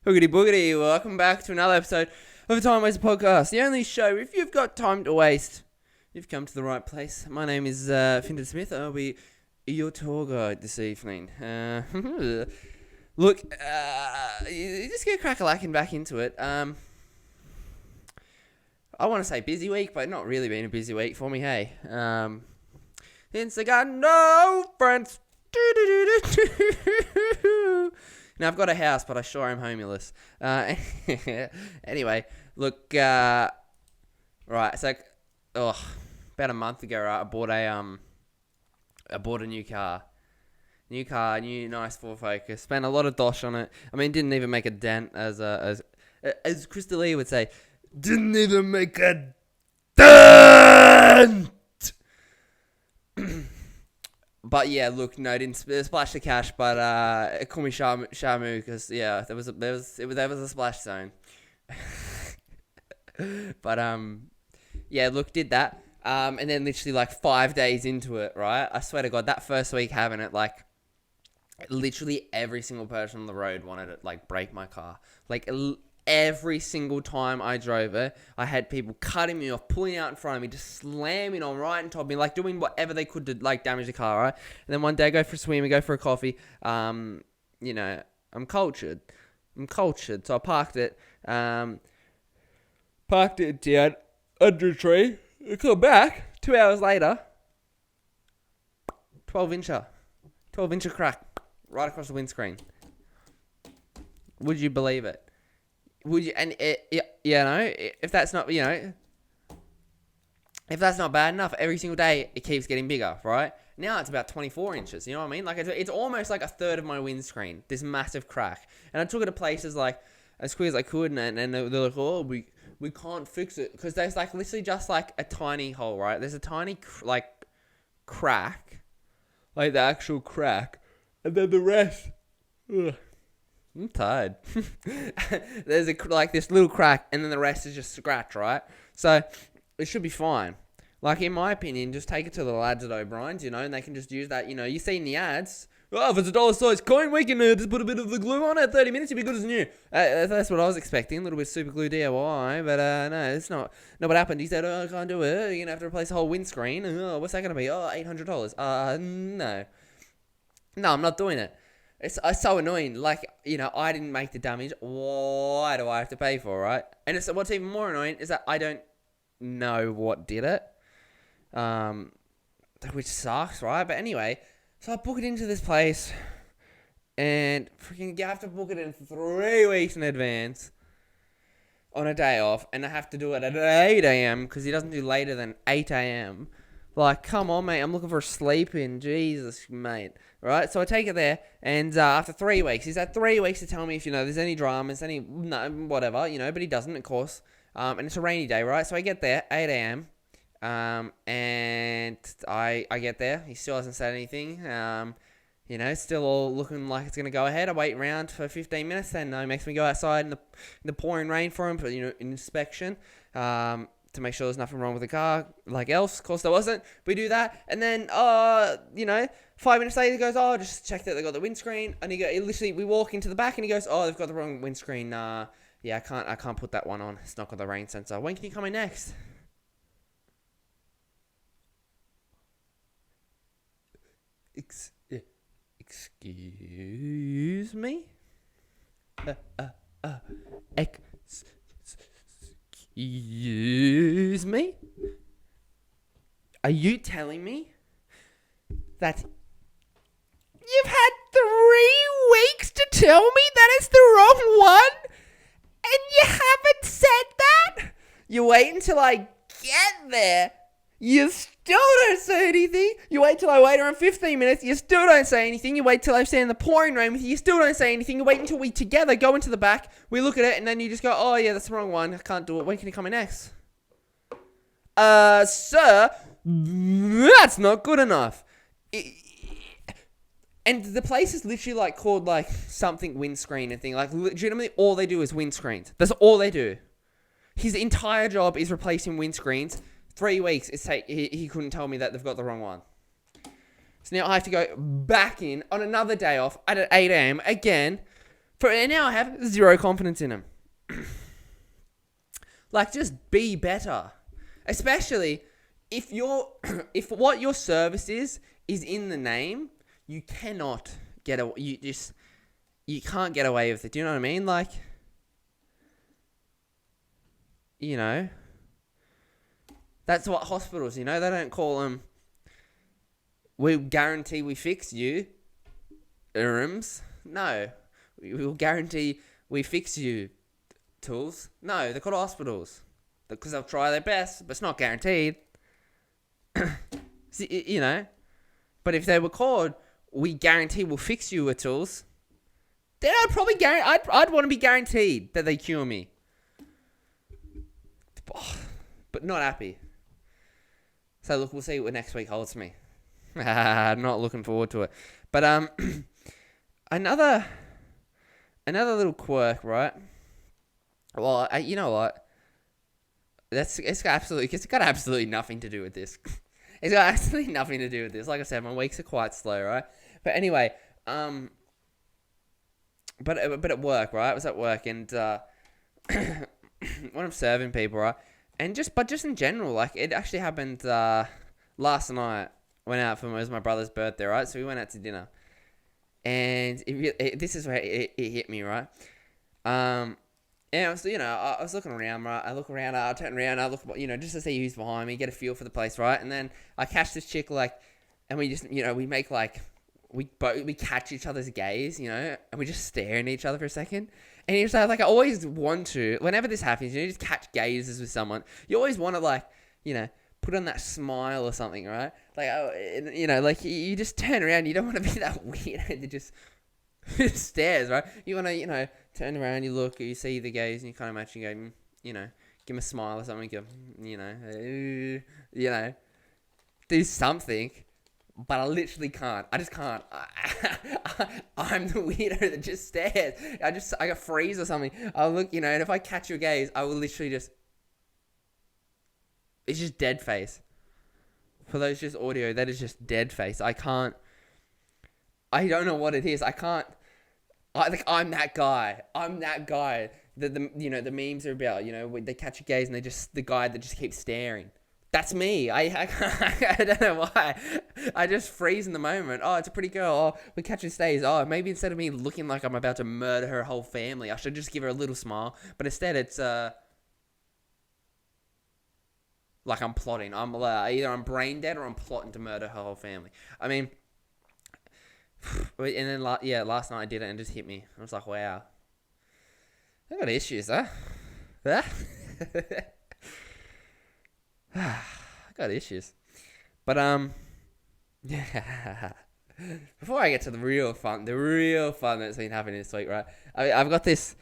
Hoogity boogity, welcome back to another episode of the Time Waster Podcast, the only show if you've got time to waste. You've come to the right place. My name is Finton Smith. I'll be your tour guide this evening. Look, just get crack-a-lacking back into it. I want to say busy week, but not really been a busy week for me, hey. Since I got no friends. Now, I've got a house, but I sure am homeless. Anyway, look, right, so, about a month ago, right, I bought a new car. New nice Ford Focus. Spent a lot of dosh on it. I mean, didn't even make a dent, as Krista Lee would say. Didn't even make a dent! But yeah, look, no, didn't splash the cash, but call me Shamu, because yeah, there was a splash zone. But yeah, look, did that, and then literally like 5 days into it, right? I swear to God, that first week having it, like, literally every single person on the road wanted to like break my car, like. Every single time I drove it, I had people cutting me off, pulling out in front of me, just slamming on right on top of me, like doing whatever they could to like damage the car, right? And then one day I go for a swim, I go for a coffee. You know, I'm cultured. So I parked it down under a tree. I come back 2 hours later. 12-incher crack right across the windscreen. Would you believe it? Would you? And if that's not, if that's not bad enough, every single day it keeps getting bigger, right? Now it's about 24 inches. You know what I mean? Like it's almost like a third of my windscreen. This massive crack, and I took it to places like as quick as I could, and they're like, oh, we can't fix it because there's like literally just like a tiny hole, right? There's a tiny crack, like the actual crack, and then the rest. Ugh. I'm tired. There's this little crack, and then the rest is just scratch, right? So it should be fine. Like, in my opinion, just take it to the lads at O'Brien's, and they can just use that. You see in the ads, oh, if it's $1 size coin, we can just put a bit of the glue on it. 30 minutes, you'll be good as new. That's what I was expecting. A little bit super glue DIY, but no, it's not. No, what happened? He said, oh, I can't do it. You're gonna have to replace the whole windscreen. Oh, what's that gonna be? Oh, $800. No, I'm not doing it. It's so annoying. Like, I didn't make the damage. Why do I have to pay for it, right? And what's even more annoying is that I don't know what did it. Which sucks, right? But anyway, so I book it into this place. And freaking, you have to book it in 3 weeks in advance. On a day off. And I have to do it at 8 a.m. because he doesn't do later than 8 a.m. Like, come on, mate. I'm looking for a sleep-in. Jesus, mate. Right? So I take it there, and after 3 weeks, he's had 3 weeks to tell me if, there's any dramas, whatever, but he doesn't, of course. And it's a rainy day, right? So I get there, 8 a.m., and I get there. He still hasn't said anything. Still all looking like it's going to go ahead. I wait around for 15 minutes, then he makes me go outside in the pouring rain for him for, inspection. To make sure there's nothing wrong with the car, like else. Of course there wasn't. We do that, and then 5 minutes later he goes, oh, just check that they got the windscreen, and we walk into the back, and he goes, oh, they've got the wrong windscreen. Yeah, I can't put that one on. It's not got the rain sensor. When can you come in next? Excuse me. Excuse me? Are you telling me that you've had 3 weeks to tell me that it's the wrong one? And you haven't said that? You wait until I get there. You still don't say anything. You wait till I wait around 15 minutes. You still don't say anything. You wait till I stand in the pouring rain with you. You still don't say anything. You wait until we together go into the back. We look at it, and then you just go, oh, yeah, that's the wrong one. I can't do it. When can you come in next? Sir, that's not good enough. And the place is literally called something windscreen and thing. Like, legitimately, all they do is windscreens. That's all they do. His entire job is replacing windscreens. 3 weeks, he couldn't tell me that they've got the wrong one. So now I have to go back in on another day off at 8 a.m. again And now I have zero confidence in them. Like, just be better. Especially if if what your service is in the name, you cannot get away. You can't get away with it. Do you know what I mean? Like, you know, that's what hospitals, you know, they don't call them, we guarantee we fix you rooms. No, we will guarantee we fix you tools. No, they're called hospitals because they'll try their best, but it's not guaranteed. See, you know, but if they were called, we guarantee we'll fix you with tools, then I'd probably I'd want to be guaranteed that they cure me. But not happy. So look, we'll see what next week holds for me. I'm not looking forward to it. But another little quirk, right? Well, you know what? It's got absolutely nothing to do with this. It's got absolutely nothing to do with this. Like I said, my weeks are quite slow, right? But anyway, but at work, right? I was at work and when I'm serving people, right? And just in general, like, it actually happened last night. Went out it was my brother's birthday, right? So we went out to dinner, and this is where it hit me, right? And I was, I was looking around, right? I look around, I turn around, I look, just to see who's behind me, get a feel for the place, right? And then I catch this chick, like, and we just, we make like, we catch each other's gaze, and we just stare at each other for a second. And it's like I always want to, whenever this happens, you just catch gazes with someone. You always want to, like, put on that smile or something, right? Like, like you just turn around. You don't want to be that weirdo that just stares, right? You want to, turn around, you look, you see the gaze, and you kind of match and go, give him a smile or something. Go, do something. But I literally can't. I just can't. I'm the weirdo that just stares. I got freeze or something. I'll look, and if I catch your gaze, I will literally just... It's just dead face. For those just audio, that is just dead face. I can't... I don't know what it is. I can't... I'm that guy. I'm that guy that the memes are about. They catch a gaze and they just... The guy that just keeps staring. That's me. I don't know why. I just freeze in the moment. Oh, it's a pretty girl. Oh, we catch her stays. Oh, maybe instead of me looking like I'm about to murder her whole family, I should just give her a little smile. But instead, it's like I'm plotting. Either I'm brain dead or I'm plotting to murder her whole family. I mean, and then last night I did it and it just hit me. I was like, wow, I got issues, huh? Huh? I got issues. But yeah. Before I get to the real fun that's been happening this week, right? I've got this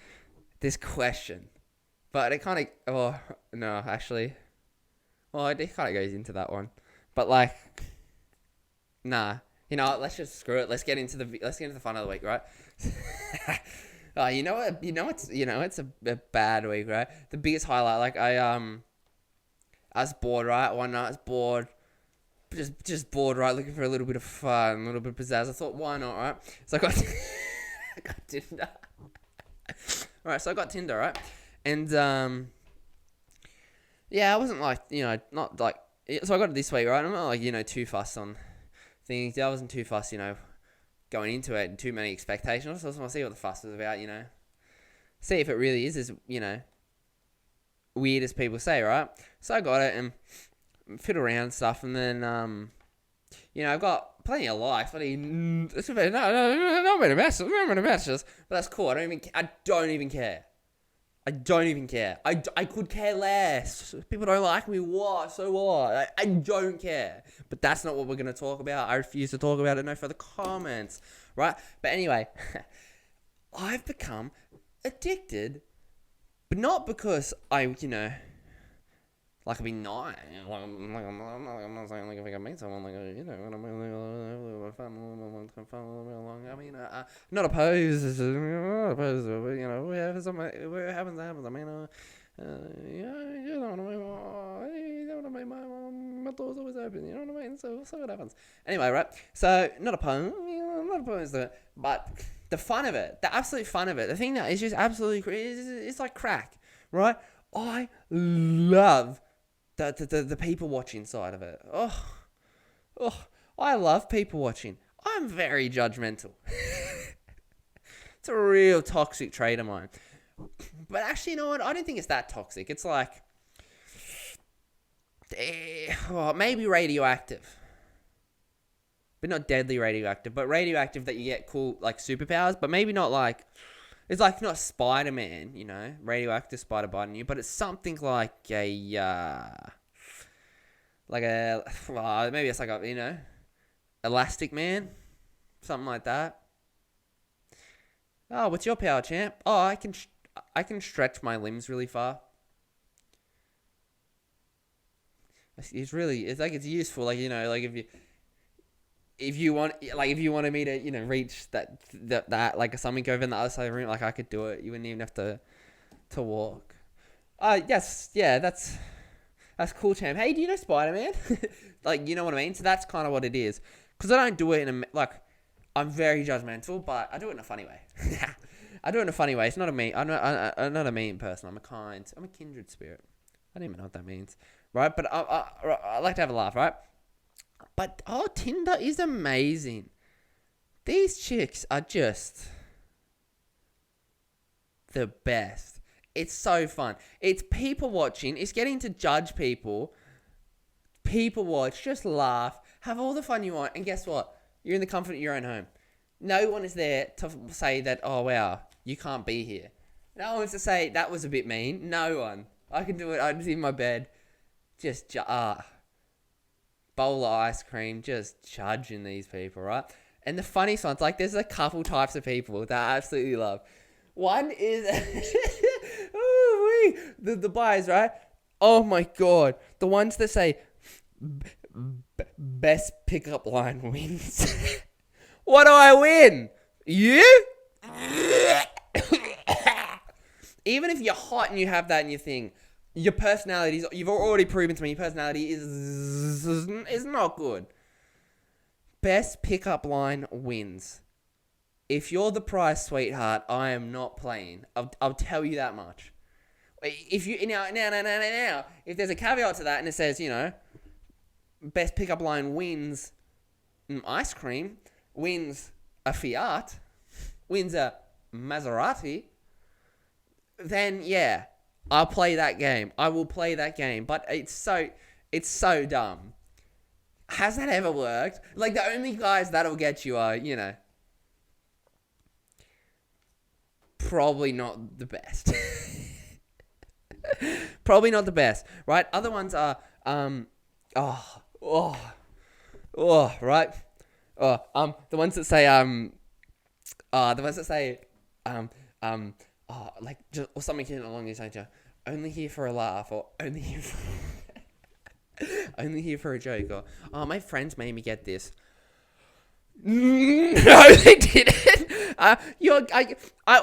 question, but it kind of... Oh no, actually, well, it kind of goes into that one, but like, nah. Let's just screw it. Let's get into the fun of the week, right? Oh, it's a bad week, right? The biggest highlight, like I was bored, right? One night I was bored. Just bored, right? Looking for a little bit of fun, a little bit of pizzazz. I thought, why not, right? So I got Tinder. Alright, so I got Tinder, right? And, I wasn't like, not like... So I got it this week, right? I'm not like, too fussed on things. I wasn't too fussed, going into it and too many expectations. I just want to see what the fuss was about, See if it really is as, weird as people say, right? So I got it and fiddle around and stuff, and then I've got plenty of likes. Not many messages, but that's cool. I don't even care. I could care less. People don't like me. What? So what? I don't care. But that's not what we're gonna talk about. I refuse to talk about it. No further comments, right? But anyway, I've become addicted. But not because I, like I've been nice. I'm not saying like if I meet someone, like, I mean, not opposed. Not opposed. Where happens, happens. I mean, you don't want to make my door's always open. So what happens. Anyway, right? So not opposed to it, but the fun of it, the absolute fun of it, the thing that is just absolutely it's like crack, right? I love the people watching side of it. Oh, I love people watching. I'm very judgmental. It's a real toxic trait of mine. But actually, you know what? I don't think it's that toxic. It's like, maybe radioactive. But not deadly radioactive. But radioactive that you get cool, like, superpowers. But maybe not like, it's like not Spider-Man, you know? Radioactive spider biting you. But it's something like maybe it's like a, you know, Elastic Man. Something like that. Oh, what's your power, champ? Oh, I can stretch my limbs really far. It's useful. Like, you know, like if you wanted me to, you know, reach that like something over on the other side of the room, like I could do it. You wouldn't even have to walk. Yes, yeah, that's cool, champ. Hey, do you know Spider-Man? Like, you know what I mean? So that's kind of what it is. Because I don't do it I'm very judgmental, but I do it in a funny way. I do it in a funny way. It's not a mean. I'm not a mean person. I'm a kindred spirit. I don't even know what that means, right? But I like to have a laugh, right? But Tinder is amazing. These chicks are just the best. It's so fun. It's people watching. It's getting to judge people. People watch. Just laugh. Have all the fun you want. And guess what? You're in the comfort of your own home. No one is there to say that, oh, wow, you can't be here. No one's to say, that was a bit mean. No one. I can do it. I'm just in my bed. Just, bowl of ice cream. Just judging these people, right? And the funniest ones, like, there's a couple types of people that I absolutely love. One is, the guys, right? Oh, my God. The ones that say, best pickup line wins. What do I win? You? Even if you're hot and you have that in your thing, your personality you've already proven to me your personality is not good. Best pickup line wins. If you're the prize, sweetheart, I am not playing. I'll tell you that much. If you now, if there's a caveat to that and it says, you know, best pickup line wins ice cream, wins a Fiat, wins a Maserati, then yeah, I'll play that game. I will play that game. But it's so dumb. Has that ever worked? Like, the only guys that'll get you are, you know, probably not the best. Probably not the best, right? Other ones are, right? The ones that say, like, just, or something along these lines, only here for a laugh, or only here for a joke, or, my friends made me get this. No, they didn't. I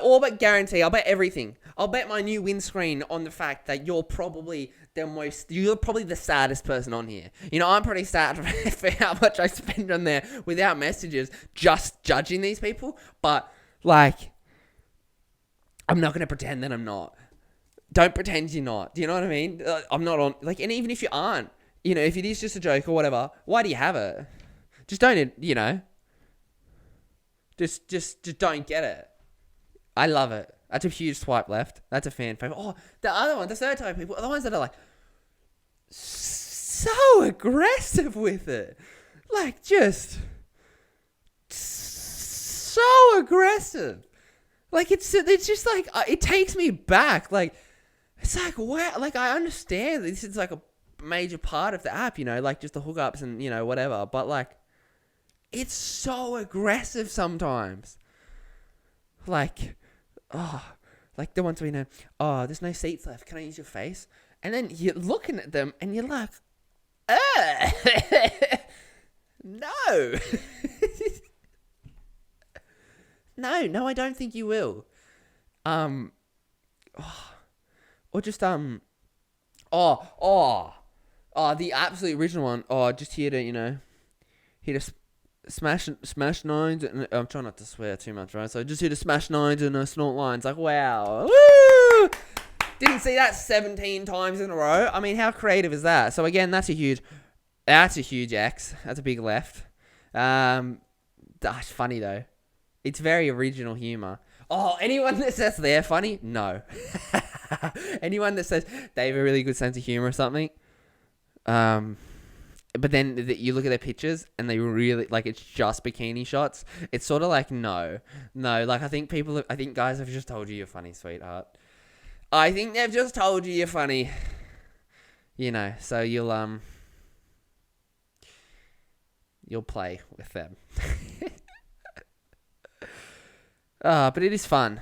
all but guarantee, I'll bet everything. I'll bet my new windscreen on the fact that you're probably the saddest person on here. You know, I'm pretty sad for how much I spend on there without messages, just judging these people. But, like, I'm not going to pretend that I'm not. Don't pretend you're not. Do you know what I mean? I'm not on, like, and even if you aren't, you know, if it is just a joke or whatever, why do you have it? Just don't, you know. Just don't get it. I love it. That's a huge swipe left. That's a fan favorite. Oh, the other one, the third type of people, are the ones that are like so aggressive with it. Like, just so aggressive. Like, it's just like, it takes me back. Like, it's like, wow. Like, I understand this is like a major part of the app, you know, like just the hookups and, you know, whatever. But, like, it's so aggressive sometimes. Like, like the ones where, you know, there's no seats left. Can I use your face? And then you're looking at them and you're like, no. No, I don't think you will. Or just, the absolute original one. Just here to, you know, smash nines. And I'm trying not to swear too much, right? So I just hit a smash nines and a snort lines. Like, wow. Woo! Didn't see that 17 times in a row. I mean, how creative is that? So again, that's a huge X. That's a big left. That's funny though. It's very original humor. Oh, anyone that says they're funny, no. Anyone that says they have a really good sense of humor or something, but then you look at their pictures and they really like it's just bikini shots. It's sort of like no. Like I think guys have just told you you're funny, sweetheart. I think they've just told you you're funny. So you'll play with them. But it is fun.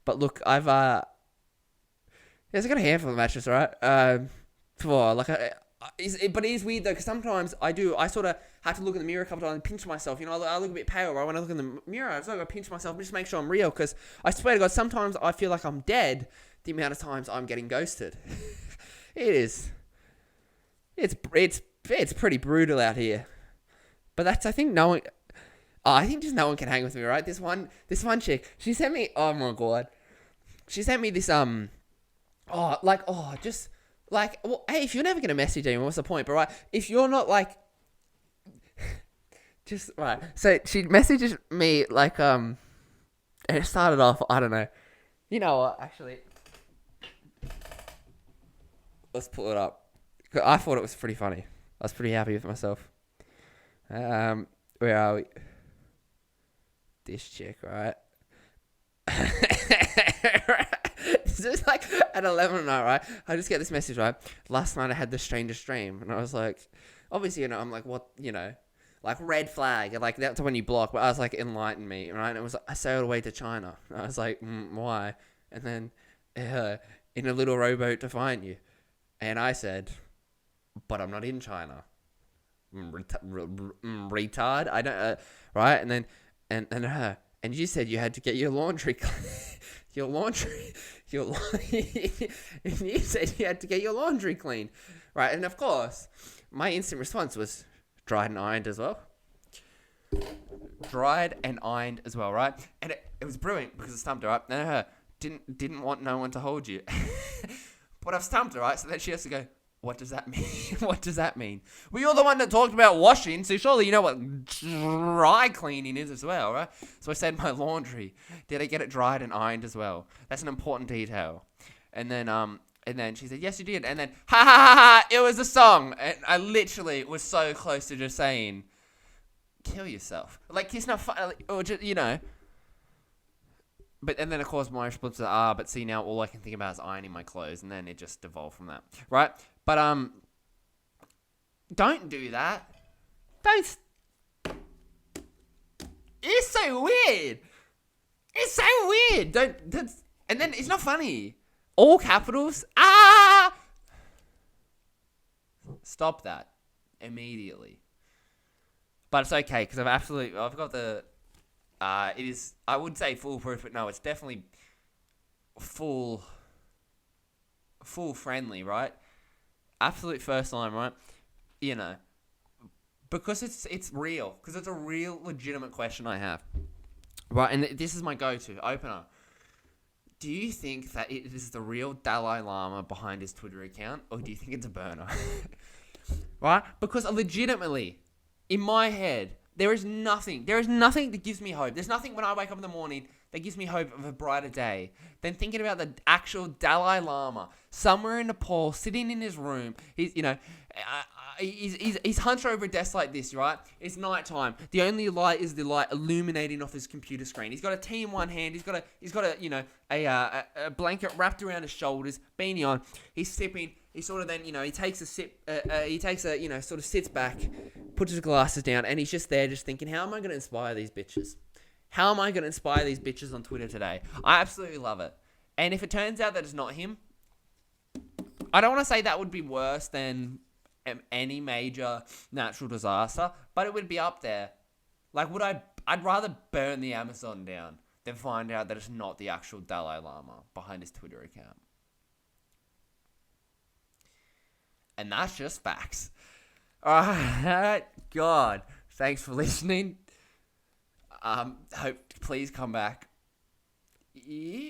But look, I've got a handful of matches, right? But it is weird though, because sometimes I sort of have to look in the mirror a couple times and pinch myself. I look a bit pale, right? When I look in the mirror, I just got to pinch myself just to make sure I'm real. Because I swear to God, sometimes I feel like I'm dead. The amount of times I'm getting ghosted, it is. It's pretty brutal out here. But that's I think just no one can hang with me, right? This one chick, she sent me. Oh my God, she sent me this well, hey, if you're never going to message anyone, what's the point? But right, if you're not like, just right. So she messages me like, and it started off, I don't know. You know what, actually, let's pull it up. I thought it was pretty funny. I was pretty happy with myself. Where are we? This chick, right? This is like at 11 at night, right? I just get this message, right? Last night I had the strangest dream. And I was like, obviously, I'm like, what, like red flag. Like, that's when you block. But I was like, enlighten me, right? And it was, I sailed away to China. And I was like, why? And then, in a little rowboat to find you. And I said, but I'm not in China. Retard. I don't, right? And then, and you said you had to get your laundry and you said you had to get your laundry clean, right? And of course, my instant response was dried and ironed as well. Right? And it was brilliant because it stumped her, right? And didn't want no one to hold you. But I've stumped her, right? So then she has to go, what does that mean? What does that mean? Well, you're the one that talked about washing, so surely you know what dry cleaning is as well, right? So I said my laundry. Did I get it dried and ironed as well? That's an important detail. And then she said, yes, you did. And then, ha, it was a song. And I literally was so close to just saying, kill yourself. Like, it's not fun, or just, But, and then, of course, my response is, but see, now all I can think about is ironing my clothes. And then it just devolved from that, right? But, don't do that. Don't. It's so weird. It's so weird. And then it's not funny. All capitals. Stop that immediately. But it's okay because I've got the. It is. I would say foolproof, but no, it's definitely full friendly, right? Absolute first line, right? Because it's real. Because it's a real legitimate question I have. Right, and this is my go-to opener. Do you think that it is the real Dalai Lama behind his Twitter account, or do you think it's a burner? Right? Because legitimately, in my head, there is nothing that gives me hope. There's nothing when I wake up in the morning that gives me hope of a brighter day than thinking about the actual Dalai Lama somewhere in Nepal, sitting in his room. He's hunched over a desk like this, right? It's nighttime. The only light is the light illuminating off his computer screen. He's got a tea in one hand. He's got a blanket wrapped around his shoulders, beanie on. He's sipping. He sort of then, he takes a sip. Sort of sits back, puts his glasses down, and he's just there, just thinking, how am I going to inspire these bitches? How am I going to inspire these bitches on Twitter today? I absolutely love it. And if it turns out that it's not him, I don't want to say that would be worse than any major natural disaster, but it would be up there. Like, I'd rather burn the Amazon down than find out that it's not the actual Dalai Lama behind his Twitter account. And that's just facts. Alright, God. Thanks for listening. Hope please come back. Yeah.